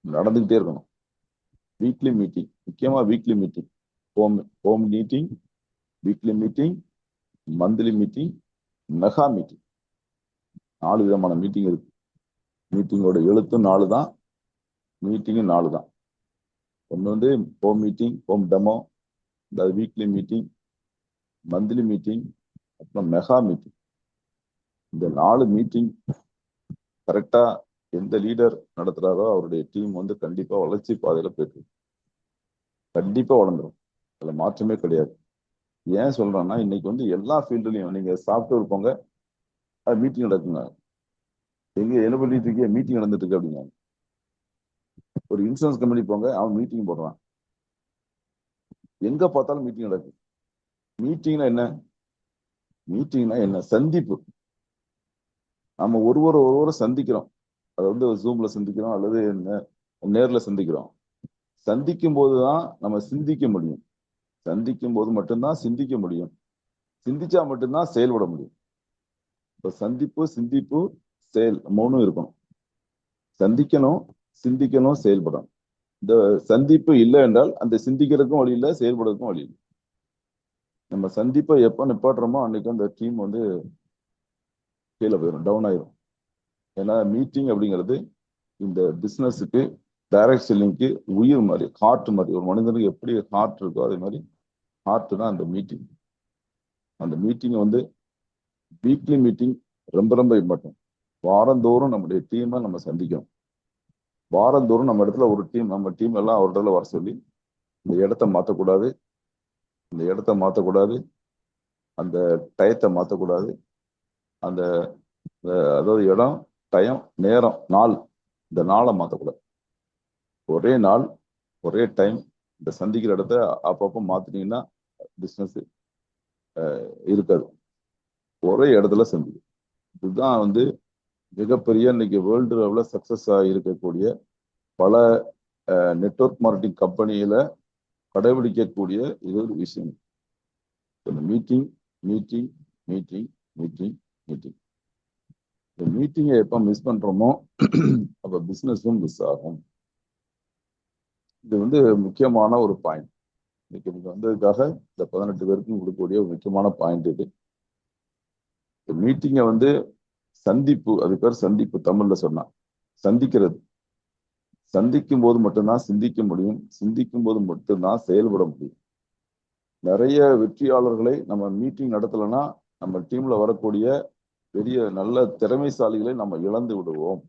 நடந்துகிட்டே இருக்கணும். வீக்லி மீட்டிங், முக்கியமா weekly meeting, home meeting, weekly meeting, monthly meeting, mega meeting. 4 விதமான மீட்டிங் இருக்கு. மீட்டிங்கோட எழுத்தும் 4 தான், மீட்டிங்கும் 4 தான். ஒன்று வந்து ஹோம் மீட்டிங், ஹோம் டெமோ, அதாவது வீக்லி மீட்டிங், மந்த்லி மீட்டிங், அப்புறம் மெகா மீட்டிங். இந்த 4 மீட்டிங் கரெக்டா எந்த லீடர் நடத்துறாரோ அவருடைய டீம் வந்து கண்டிப்பா வளர்ச்சி பாதையில போயிட்டு கண்டிப்பா வளர்ந்துடும். அதுல மாற்றமே கிடையாது. ஏன் சொல்றேன்னா, இன்னைக்கு வந்து எல்லா ஃபீல்டுலயும் நீங்க சாஃப்ட்வேர் போங்க, அது மீட்டிங் நடக்குங்க. எங்க என்ன பண்ணிட்டு இருக்கீங்க, மீட்டிங் நடந்துட்டு இருக்கு அப்படிங்க. ஒரு இன்சூரன்ஸ் கம்பெனி போங்க, அவன் மீட்டிங் போடுறான். எங்க பார்த்தாலும் மீட்டிங் நடக்குது. மீட்டிங்னா என்ன? மீட்டிங்னா என்ன? சந்திப்பு. நம்ம ஒருவரை சந்திக்கிறோம். அதை வந்து ஜூம்ல சந்திக்கிறோம் அல்லது நேர்ல சந்திக்கிறோம். சந்திக்கும் போதுதான் நம்ம சிந்திக்க முடியும். சந்திக்கும் போது மட்டும்தான் சிந்திக்க முடியும். சிந்திச்சா மட்டும்தான் செயல்பட முடியும். இப்ப சந்திப்பு, சிந்திப்பு, செயல் 3 இருக்கணும். சந்திக்கணும், சிந்திக்கணும், செயல்படணும். இந்த சந்திப்பு இல்லை என்றால் அந்த சிந்திக்கிறதுக்கும் வழி இல்லை, செயல்படுறதுக்கும் வழி இல்லை. நம்ம சந்திப்பை எப்ப நிப்பாட்டுறோமோ அன்னைக்கு அந்த டீம் வந்து கீழே போயிடும், டவுன் ஆயிரும். ஏன்னா மீட்டிங் அப்படிங்கிறது இந்த பிசினஸுக்கு, டைரக்ட் செல்லிங்க்கு உயிர் மாதிரி, ஹார்ட் மாதிரி. ஒரு மனிதனுக்கு எப்படி ஹார்ட் இருக்கோ அதே மாதிரி ஹார்ட் தான் அந்த மீட்டிங். அந்த மீட்டிங் வந்து வீக்லி மீட்டிங் ரொம்ப ரொம்ப இம்பார்ட்டன்ட். வாரந்தோறும் நம்முடைய டீமை நம்ம சந்திக்கணும். வாரந்தோறும் நம்ம இடத்துல ஒரு டீம், நம்ம டீம் எல்லாம் ஒரு இடத்துல வர சொல்லி, இந்த இடத்த மாற்றக்கூடாது, இந்த இடத்த மாற்றக்கூடாது, அந்த டயத்தை மாற்றக்கூடாது, அந்த அதாவது இடம், டயம், நேரம், நாள், இந்த நாளை மாற்றக்கூடாது. ஒரே நாள், ஒரே டைம், இந்த சந்திக்கிற இடத்த அப்பப்போ மாத்தினீங்கன்னா பிஸ்னஸ் இருக்காது. ஒரே இடத்துல சந்திக்கும். இதுதான் வந்து மிகப்பெரிய இன்னைக்கு வேர்ல்டு லெவலில் சக்சஸ் இருக்கக்கூடிய பல நெட்வொர்க் மார்க்கெட்டிங் கம்பெனியில கடைபிடிக்கக்கூடிய இது ஒரு விஷயம். Meeting meeting meeting meeting meeting. இந்த மீட்டிங்கை எப்போ மிஸ் பண்றோமோ அப்ப பிசினஸும் மிஸ் ஆகும். இது வந்து முக்கியமான ஒரு பாயிண்ட். இன்னைக்கு நீங்க வந்ததுக்காக இந்த 18 பேருக்கும் கொடுக்கக்கூடிய ஒரு முக்கியமான பாயிண்ட் இது. மீட்டிங்கை வந்து சந்திப்பு, அது பேர் சந்திப்பு, தமிழ்ல சொன்னா சந்திக்கிறது. சந்திக்கும் போது மட்டும்தான் சிந்திக்க முடியும், சிந்திக்கும் போது மட்டும்தான் செயல்பட முடியும். நிறைய வெற்றியாளர்களை நம்ம மீட்டிங் நடத்தலைன்னா நம்ம டீம்ல வரக்கூடிய பெரிய நல்ல திறமைசாலிகளை நம்ம இழந்து விடுவோம்.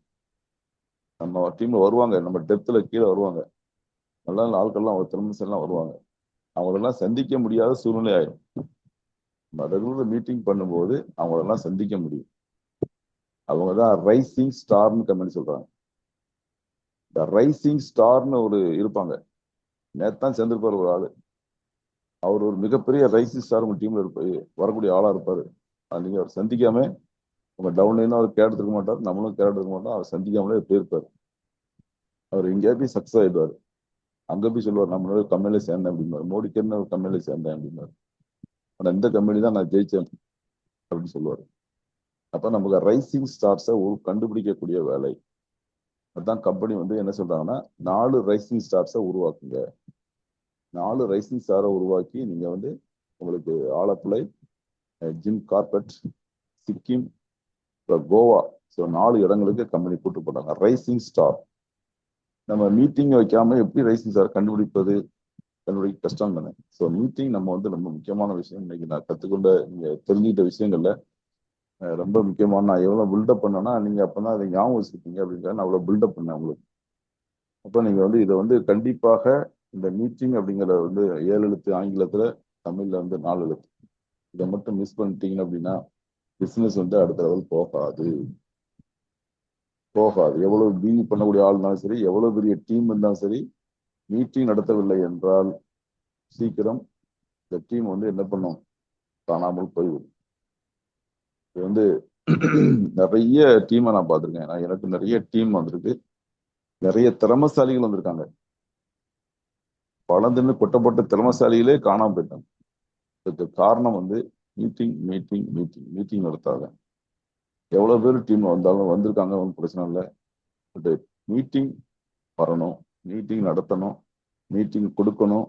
நம்ம டீம்ல வருவாங்க, நம்ம டெப்த்ல கீழே வருவாங்க, நல்ல நல்ல ஆட்கள்லாம் திறமைசாலாம் வருவாங்க. அவங்களெல்லாம் சந்திக்க முடியாத சூழ்நிலை ஆயிடும். நம்ம ரெகுலர் மீட்டிங் பண்ணும்போது அவங்களெல்லாம் சந்திக்க முடியும். அவங்க தான் ரைசிங் ஸ்டார்னு கம்பெனி சொல்றாங்க. இந்த ரைசிங் ஸ்டார்னு ஒரு இருப்பாங்க. நேத்தான் சேர்ந்திருப்பார் ஒரு ஆளு. அவர் ஒரு மிகப்பெரிய ரைசிங் ஸ்டார் உங்க டீம்ல வரக்கூடிய ஆளா இருப்பாரு. நீங்க அவர் சந்திக்காம உங்க டவுன்லையும் அவர் கேர் எடுத்துக்க மாட்டார், நம்மளும் கேர் எடுத்துக்க மாட்டோம். அவர் சந்திக்காமலே போயிருப்பாரு. அவர் எங்கேயா போய் சக்சஸ் ஆயிடுவாரு. அங்க போய் சொல்லுவார், நம்ம கம்பெனில சேர்ந்தேன் அப்படின்னாரு. மோடிக்கு என்ன ஒரு கம்பெனில சேர்ந்தேன் அப்படின்னாரு. ஆனா இந்த கம்பெனி தான் நான் ஜெயிச்சேன் அப்படின்னு சொல்லுவாரு. அப்ப நமக்கு ரைசிங் ஸ்டார்ஸை கண்டுபிடிக்கக்கூடிய வேலை. அதுதான் கம்பெனி வந்து என்ன சொல்றாங்கன்னா, 4 ரைசிங் ஸ்டார்ஸை உருவாக்குங்க. 4 ரைசிங் ஸ்டாரை உருவாக்கி நீங்க வந்து உங்களுக்கு Alappuzha, Jim Corbett, Sikkim, Goa, so 4 இடங்களுக்கு கம்பெனி கூட்டு போட்டாங்க ரைசிங் ஸ்டார். நம்ம மீட்டிங் வைக்காம எப்படி ரைசிங் ஸ்டார் கண்டுபிடிக்க கஷ்டம் தானே. ஸோ மீட்டிங் நம்ம வந்து ரொம்ப முக்கியமான விஷயம். இன்னைக்கு நான் கற்றுக்கொண்ட, நீங்க தெரிஞ்சுக்கிட்ட விஷயங்கள்ல ரொம்ப முக்கியமான, நான் எவ்வளவு பில்டப் பண்ணேன்னா நீங்க அப்பதான் அதை ஞாபகம் வச்சுருப்பீங்க அப்படிங்கிற நான் அவ்வளவு பில்டப் பண்ணேன் உங்களுக்கு. அப்போ நீங்க வந்து இதை வந்து கண்டிப்பாக இந்த மீட்டிங் அப்படிங்கிற வந்து 7 எழுத்து, ஆங்கிலத்துல, தமிழ்ல வந்து 4 எழுத்து. இதை மட்டும் மிஸ் பண்ணிட்டீங்க அப்படின்னா பிசினஸ் வந்து அடுத்த லெவல் போகாது. எவ்வளவு பிஇ பண்ணக்கூடிய ஆள் இருந்தாலும் சரி, எவ்வளவு பெரிய டீம் இருந்தாலும் சரி, மீட்டிங் நடத்தவில்லை என்றால் சீக்கிரம் இந்த டீம் வந்து என்ன பண்ணும், காணாமல் போய்விடும். இது வந்து நிறைய டீமை நான் பார்த்துருக்கேன். எனக்கு நிறைய டீம் வந்திருக்கு, நிறைய திறமசாலிகள் வந்திருக்காங்க. பழந்துன்னு கொட்டப்பட்ட திறமசாலிகளே காணாம போயிட்டாங்க. இதுக்கு காரணம் வந்து மீட்டிங் மீட்டிங் மீட்டிங் மீட்டிங் நடத்தாங்க. எவ்வளவு பேர் டீம் வந்தாலும் வந்திருக்காங்க, ஒன்றும் பிரச்சனை இல்லை. பட் மீட்டிங் வரணும், மீட்டிங் நடத்தணும், மீட்டிங் கொடுக்கணும்,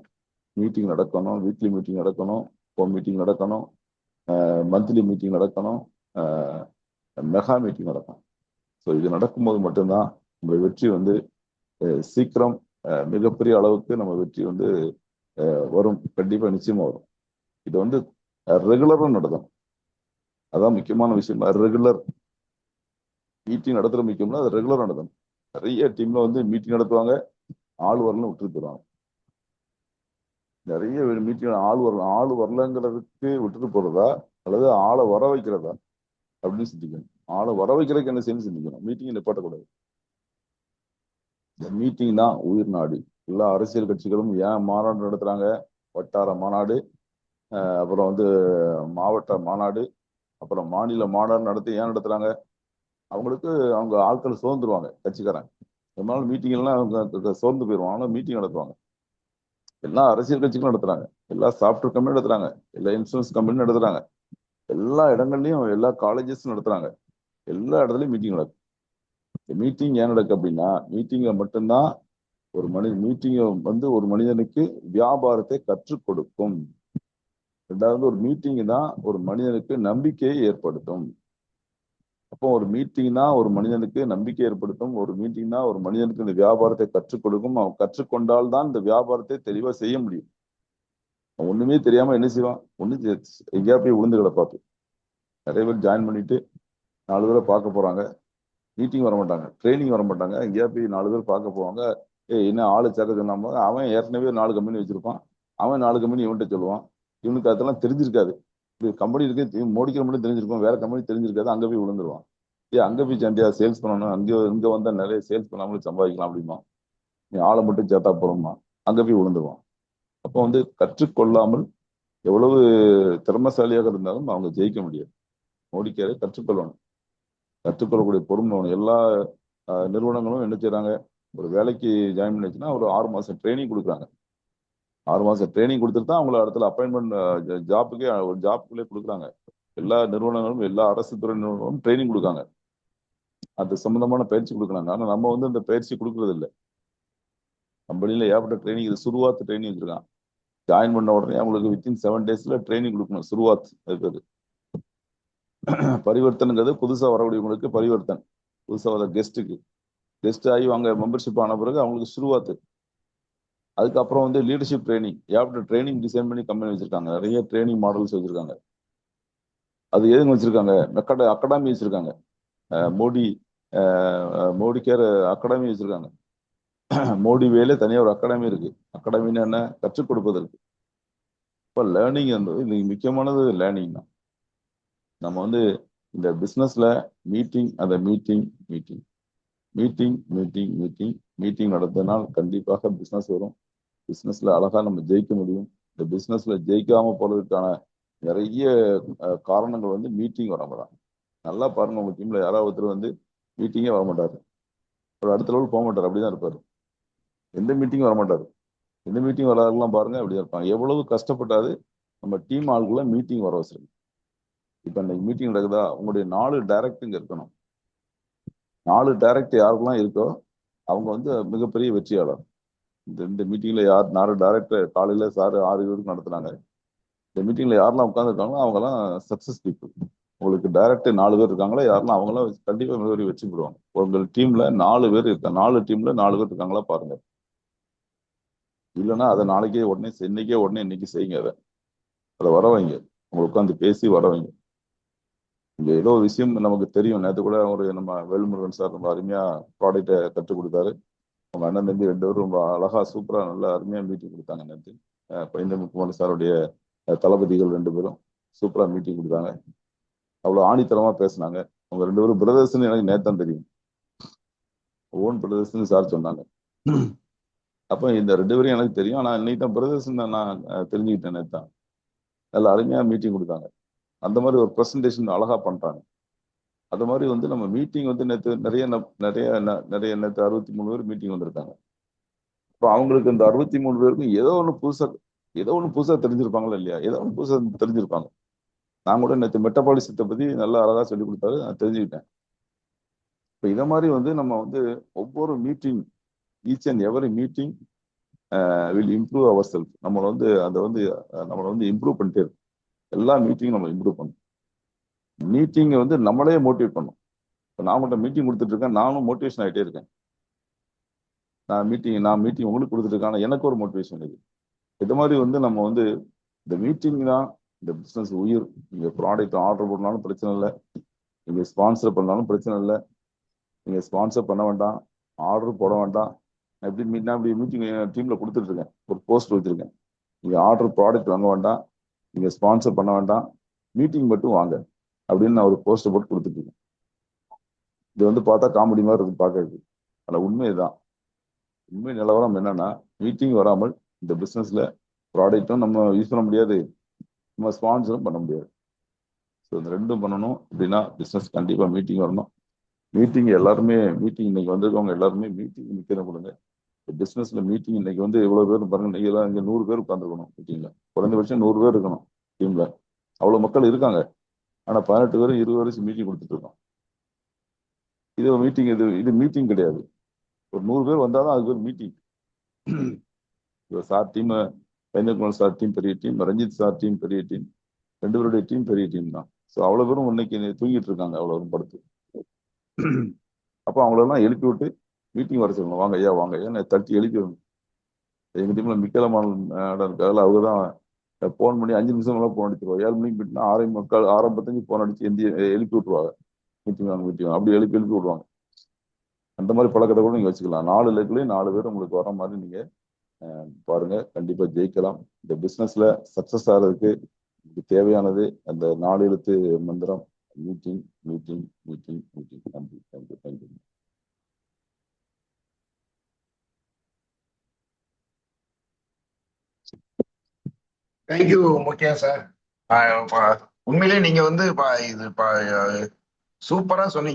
மீட்டிங் நடக்கணும், வீக்லி மீட்டிங் நடக்கணும், ஹோம் மீட்டிங் நடக்கணும், மந்த்லி மீட்டிங் நடக்கணும், மெகா மீட்டிங் நடக்கணும். ஸோ இது நடக்கும்போது மட்டும்தான் நம்ம வெற்றி வந்து சீக்கிரம் மிகப்பெரிய அளவுக்கு நம்ம வெற்றி வந்து வரும். கண்டிப்பா நிச்சயமா வரும். இது வந்து ரெகுலரா நடக்கும். அதான் முக்கியமான விஷயம். ரெகுலர் மீட்டிங் நடத்துற முக்கியம்னா அது ரெகுலர் நடக்கும். நிறைய டீம்ல வந்து மீட்டிங் நடத்துவாங்க, ஆள் வரல விட்டுட்டு போயிடுவாங்க. நிறைய மீட்டிங் ஆள் வரலங்கிறதுக்கு விட்டுட்டு போறதா அல்லது ஆளை வர வைக்கிறதா அப்படின்னு சிந்திக்கணும். ஆளை வர வைக்கிறதுக்கு என்ன செய்யணும் சிந்திக்கணும். மீட்டிங் நிப்பாட்டக்கூடாது. இந்த மீட்டிங் தான் உயிர் நாடி. எல்லா அரசியல் கட்சிகளும் ஏன் மாநாடு நடத்துறாங்க? வட்டார மாநாடு, அப்புறம் வந்து மாவட்ட மாநாடு, அப்புறம் மாநில மாநாடு நடத்தி ஏன் நடத்துறாங்க? அவங்களுக்கு அவங்க ஆட்கள் சோர்ந்துருவாங்க. கட்சிக்காரங்க அதனால மீட்டிங் எல்லாம் அவங்க சோர்ந்து போயிடுவாங்க. ஆனால் மீட்டிங் நடத்துவாங்க. எல்லா அரசியல் கட்சிகளும் நடத்துறாங்க, எல்லா சாஃப்ட்வேர் கம்பெனி நடத்துறாங்க, எல்லா இன்சூரன்ஸ் கம்பெனி நடத்துறாங்க, எல்லா இடங்கள்லயும் எல்லா காலேஜஸ் நடத்துறாங்க, எல்லா இடத்துலயும் மீட்டிங் நடக்கும். மீட்டிங் ஏன் நடக்கு அப்படின்னா, மீட்டிங்கை மட்டும்தான் ஒரு மீட்டிங் வந்து ஒரு மனிதனுக்கு வியாபாரத்தை கற்றுக் கொடுக்கும். ரெண்டாவது, ஒரு மீட்டிங் தான் ஒரு மனிதனுக்கு நம்பிக்கையை ஏற்படுத்தும். அப்போ ஒரு மீட்டிங் தான் ஒரு மனிதனுக்கு நம்பிக்கை ஏற்படுத்தும். ஒரு மீட்டிங் தான் ஒரு மனிதனுக்கு இந்த வியாபாரத்தை கற்றுக் கொடுக்கும். அவன் கற்றுக்கொண்டால் தான் இந்த வியாபாரத்தை தெளிவா செய்ய முடியும். ஒண்ணுமே தெரியாம என்ன செய்வான்? எங்கேயா போய் விழுந்து கிடப்பாப்பு. நிறைய பேர் ஜாயின் பண்ணிட்டு 4 பேரை பார்க்க போறாங்க, மீட்டிங் வர மாட்டாங்க, ட்ரைனிங் வர மாட்டாங்க. எங்கேயா போய் 4 பேர் பார்க்க போவாங்க. என்ன ஆளு சேர்க்க சொன்னாம அவன் ஏற்கனவே 4 கம்பெனி வச்சிருப்பான். அவன் 4 கம்பெனி இவன்கிட்ட சொல்லுவான். இவனுக்கு அதெல்லாம் தெரிஞ்சிருக்காது. இது கம்பெனி இருக்கு, மோடிக்கிற மட்டும் தெரிஞ்சிருக்கும், வேற கம்பெனி தெரிஞ்சிருக்காது. அங்க போய் விழுந்துருவான். அங்க போய் சண்டியா சேல்ஸ் பண்ணணும், இங்க வந்தா நிறைய சேல்ஸ் பண்ணாமலும் சம்பாதிக்கலாம் அப்படிமா. நீ ஆளை மட்டும் சேர்த்தா போறோமா, அங்க போய் விழுந்துருவான். அப்போ வந்து கற்றுக்கொள்ளாமல் எவ்வளவு திறமசாலியாக இருந்தாலும் அவங்க ஜெயிக்க முடியாது. மோடிக்காரை கற்றுக்கொள்ளணும், கற்றுக்கொள்ளக்கூடிய பொறுமை வேணும். எல்லா நிறுவனங்களும் என்ன செய்யறாங்க? ஒரு வேலைக்கு ஜாயின் பண்ணிச்சுன்னா ஒரு 6 மாசம் ட்ரைனிங் கொடுக்குறாங்க. 6 மாசம் ட்ரைனிங் கொடுத்துட்டு தான் அவங்கள இடத்துல அப்பாயின்மெண்ட் ஜாப்புக்கே ஒரு ஜாப்புக்குள்ளே கொடுக்குறாங்க. எல்லா நிறுவனங்களும் எல்லா அரசு துறை நிறுவனங்களும் ட்ரைனிங் கொடுக்காங்க, அது சம்பந்தமான பயிற்சி கொடுக்குறாங்க. ஆனா நம்ம வந்து அந்த பயிற்சி கொடுக்கறது இல்லை. கம்பெனியில ஏற்பட்ட ட்ரைனிங், இது சுருவாத் ட்ரைனிங் வச்சிருக்கான். ஜாயின் பண்ண உடனே அவங்களுக்கு வித்தின் 7 டேஸ்ல ட்ரைனிங் கொடுக்கணும். சுருவாத் அது பரிவர்த்தனைங்கிறது புதுசா வரக்கூடியவங்களுக்கு பரிவர்த்தனை, புதுசா வர கெஸ்ட் ஆகி அவங்க மெம்பர்ஷிப் ஆன பிறகு அவங்களுக்கு சுருவாத்து. அதுக்கப்புறம் வந்து லீடர்ஷிப் ட்ரைனிங், ஏற்பட்ட ட்ரைனிங் டிசைன் பண்ணி கம்பெனி வச்சிருக்காங்க. நிறைய ட்ரைனிங் மாடல்ஸ் வச்சிருக்காங்க. அது எதுங்க வச்சிருக்காங்க? அகாடமி வச்சிருக்காங்க. மோடி கேர் அகாடமி வச்சிருக்காங்க. மோடி வேலே தனியாக ஒரு அகாடமி இருக்கு. அகாடமின்னு என்ன? கற்றுக் கொடுப்பதற்கு. இப்போ லேர்னிங் என்பது இன்னைக்கு முக்கியமானது லேர்னிங் தான். நம்ம வந்து இந்த பிஸ்னஸ்ல மீட்டிங், அந்த meeting meeting meeting meeting meeting meeting நடத்தினால் கண்டிப்பாக பிஸ்னஸ் வரும். பிஸ்னஸ்ல அழகா நம்ம ஜெயிக்க முடியும். இந்த பிஸ்னஸ்ல ஜெயிக்காம போறதுக்கான நிறைய காரணங்கள் வந்து மீட்டிங் வர மாட்டாங்க. நல்லா பாருங்க, உங்க டீம்ல யாராவது ஒருத்தர் வந்து மீட்டிங்கே வர மாட்டாரு, ஒரு அடுத்த லெவல் போக மாட்டார், அப்படிதான் இருப்பாரு. எந்த மீட்டிங் வர மாட்டாரு. எந்த மீட்டிங் வராதெல்லாம் பாருங்க, அப்படிதான் இருப்பாங்க. எவ்வளவு கஷ்டப்பட்டாது நம்ம டீம் ஆளுக்குள்ள மீட்டிங் வர வச்சிருக்கு. இப்ப இன்னைக்கு மீட்டிங் நடக்குதா, உங்களுடைய 4 டைரக்ட் இங்க இருக்கணும். 4 டைரக்ட் யாருக்கெல்லாம் இருக்கோ அவங்க வந்து மிகப்பெரிய வெற்றியாளர். இந்த மீட்டிங்ல யார் 4 டைரக்டர் காலையில சார் 6 பேருக்கு நடத்துனாங்க. இந்த மீட்டிங்ல யாரெல்லாம் உட்காந்துருக்காங்களோ அவங்க எல்லாம் சக்சஸ் பீப்புள். உங்களுக்கு டைரக்ட் 4 பேர் இருக்காங்களா, யாரெல்லாம் அவங்களாம் கண்டிப்பா மிகப்பெரிய வெற்றி பெறுவாங்க. உங்கள் டீம்ல 4 பேர் இருக்காங்க, 4 டீம்ல 4 பேர் இருக்காங்களா பாருங்க. இல்லைன்னா அதை நாளைக்கே உடனே இன்னைக்கு செய்யுங்க. அதை வர வைங்க, உங்களை உட்காந்து பேசி வர வைங்க. இங்க ஏதோ ஒரு விஷயம் நமக்கு தெரியும். நேற்று கூட ஒரு நம்ம வேல்முருகன் சார் ரொம்ப அருமையா ப்ராடக்டை கற்றுக் கொடுத்தாரு. அவங்க அண்ணன் தம்பி 2 பேரும் ரொம்ப அழகா சூப்பரா நல்லா அருமையா மீட்டிங் கொடுத்தாங்க. நேற்று பைந்தமிழ்குமார் சாருடைய தளபதிகள் 2 பேரும் சூப்பரா மீட்டிங் கொடுத்தாங்க. அவ்வளவு ஆணித்தரமா பேசினாங்க. அவங்க 2 பேரும் பிரதர்ஸ்ன்னு எனக்கு நேத்தான் தெரியும், ஓன் பிரதர்ஸ்ன்னு சார் சொன்னாங்க. அப்ப இந்த 2 பேரும் எனக்கு தெரியும், ஆனா இன்னைக்கு தான் பிரதர்ஸ் நான் தெரிஞ்சுக்கிட்டேன். நேத்தான் நல்லா அருமையா மீட்டிங் கொடுத்தாங்க. அந்த மாதிரி ஒரு ப்ரெசன்டேஷன் அழகா பண்றாங்க. அது மாதிரி வந்து நம்ம மீட்டிங் வந்து நேற்று நிறைய நேற்று 63 பேர் மீட்டிங் வந்திருக்காங்க. இப்போ அவங்களுக்கு இந்த 63 பேருக்கும் ஏதோ ஒண்ணு புதுசா தெரிஞ்சிருப்பாங்களா இல்லையா? ஏதோ ஒண்ணு புதுசா தெரிஞ்சிருப்பாங்க. நான் கூட நேற்று மெட்டபாலிசத்தை பத்தி நல்லா அழகா சொல்லி கொடுத்தாரு, நான் தெரிஞ்சுக்கிட்டேன். இப்போ இதை மாதிரி நம்ம ஒவ்வொரு meeting, each and every meeting will improve our self. நம்மளை இம்ப்ரூவ் பண்ணிட்டே இருக்கும். எல்லா மீட்டிங்கும் நம்ம இம்ப்ரூவ் பண்ணணும். மீட்டிங்கை நம்மளே மோட்டிவேட் பண்ணணும். இப்போ நான் உங்கள்கிட்ட மீட்டிங் கொடுத்துட்டு இருக்கேன், நானும் மோட்டிவேஷன் ஆகிட்டே இருக்கேன். நான் மீட்டிங் உங்களுக்கு கொடுத்துட்டு இருக்கேன், ஆனால் எனக்கு ஒரு மோட்டிவேஷன் இருக்கு. இது மாதிரி நம்ம இந்த மீட்டிங் தான் இந்த பிஸ்னஸ் உயிர். நீங்க ப்ராடக்ட் ஆர்டர் பண்ணாலும் பிரச்சனை இல்லை, நீங்க ஸ்பான்சர் பண்ணாலும் பிரச்சனை இல்லை, நீங்க ஸ்பான்சர் பண்ண வேண்டாம், ஆர்டர் போட வேண்டாம். அப்படி மீட்டிங் டீம்ல கொடுத்துட்டு இருக்கேன், ஒரு போஸ்ட் வச்சிருக்கேன். நீங்க ஆர்டர் ப்ராடக்ட் வாங்க வேண்டாம், நீங்க ஸ்பான்சர் பண்ண வேண்டாம், மீட்டிங் மட்டும் வாங்க அப்படின்னு நான் ஒரு போஸ்டர் போட்டு கொடுத்துட்டு இருக்கேன். இது பார்த்தா காமெடி மாதிரி இருக்கு பார்க்கறது, ஆனால் உண்மைதான். உண்மை நிலவரம் என்னன்னா, மீட்டிங் வராமல் இந்த பிசினஸ்ல ப்ராடக்ட்டும் நம்ம யூஸ் பண்ண முடியாது, நம்ம ஸ்பான்சரும் பண்ண முடியாது. ஸோ இந்த ரெண்டும் பண்ணணும் அப்படின்னா பிஸ்னஸ் கண்டிப்பா மீட்டிங் வரணும். எல்லாருமே இன்னைக்கு வந்திருக்கவங்க எல்லாருமே மீட்டிங் நிற்கிற கொடுங்க. பிஸ்னஸ்ல மீட்டிங் இன்னைக்கு எவ்வளவு பேர் பாருங்க, நீங்க எல்லாம் இங்க 100 பேர் உட்காந்துருக்கணும் மீட்டிங்ல, குறைந்தபட்சம் 100 பேர் இருக்கணும் டீம்ல. அவ்வளவு மக்கள் இருக்காங்க, ஆனா 18 பேரும் 20 வரைக்கும் மீட்டிங் கொடுத்துட்டு இருக்கோம். இது மீட்டிங் கிடையாது. ஒரு 100 பேர் வந்தாதான் அதுக்கு ஒரு மீட்டிங். சார் டீம், பயந்தகுமார் சார் டீம் பெரிய டீம், ரஞ்சித் சார் டீம் பெரிய டீம், 2 பேருடைய டீம் பெரிய டீம் தான். ஸோ அவ்வளவு பேரும் இன்னைக்கு தூங்கிட்டு இருக்காங்க, அவ்வளவு படுத்து. அப்போ அவங்களெல்லாம் எழுப்பி விட்டு மீட்டிங் வர சொல்லணும், வாங்க ஐயா வாங்க ஐயா தட்டி எழுப்பி வரணும். எங்க டீம்ல மிக்கலமான இருக்காதுல, அவங்க தான் போன் பண்ணி 5 நிமிஷம் போன் அடிச்சிருவாங்க. 7 மணிக்கு மீட்னா 6:45 போன் அடிச்சு எழுப்பி விட்டுருவாங்க, மீட்டிங் வாங்க அப்படி எழுப்பி விடுவாங்க. அந்த மாதிரி பழக்கத்தை கூட நீங்க வச்சுக்கலாம். 4 லெக்லயும் 4 பேர் உங்களுக்கு வர மாதிரி நீங்க பாருங்க, கண்டிப்பா ஜெயிக்கலாம். இந்த பிசினஸ்ல சக்சஸ் ஆகிறதுக்கு தேவையானது அந்த 4 எழுத்து மந்திரம், மீட்டிங் மீட்டிங் மீட்டிங் மீட்டிங். நன்றி, தேங்க்யூ தேங்க்யூ. தேங்க்யூ முக்கியா சார். உண்மையிலேயே நீங்க இது சூப்பரா சொன்னீங்க.